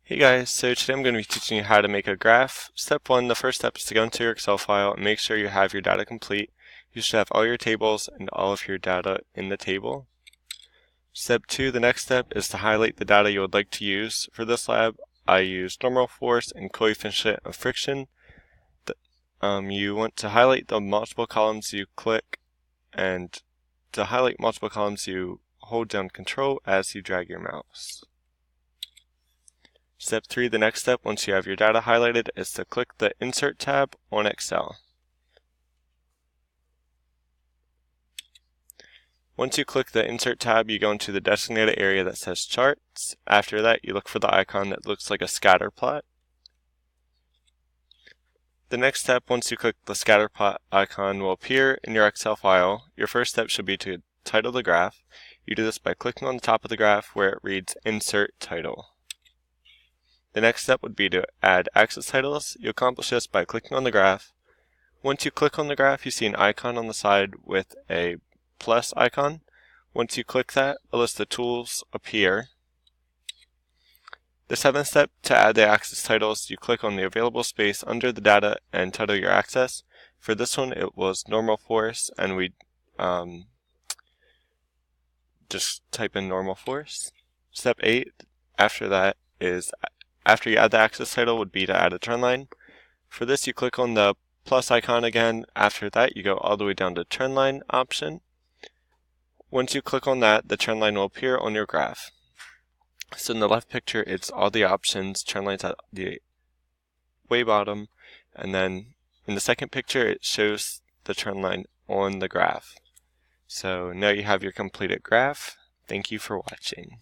Hey guys, so today I'm going to be teaching you how to make a graph. Step 1, the first step is to go into your Excel file and make sure you have your data complete. You should have all your tables and all of your data in the table. Step 2, the next step is to highlight the data you would like to use. For this lab, I use normal force and coefficient of friction. You want to highlight the multiple columns you click, and to highlight multiple columns you hold down Control as you drag your mouse. Step 3, the next step, once you have your data highlighted, is to click the Insert tab on Excel. Once you click the Insert tab, you go into the designated area that says Charts. After that, you look for the icon that looks like a scatter plot. The next step, once you click the scatter plot icon, will appear in your Excel file. Your first step should be to title the graph. You do this by clicking on the top of the graph where it reads Insert Title. The next step would be to add axis titles. You accomplish this by clicking on the graph. Once you click on the graph, you see an icon on the side with a plus icon. Once you click that, a list of tools appear. The seventh step, to add the axis titles, you click on the available space under the data and title your axis. For this one, it was normal force, and we just type in normal force. Step 8, after that is, after you add the axis title, would be to add a trend line. For this, you click on the plus icon again. After that, you go all the way down to trend line option. Once you click on that, the trend line will appear on your graph. So in the left picture, it's all the options, trend lines at the way bottom, and then in the second picture, it shows the trend line on the graph. So now you have your completed graph. Thank you for watching.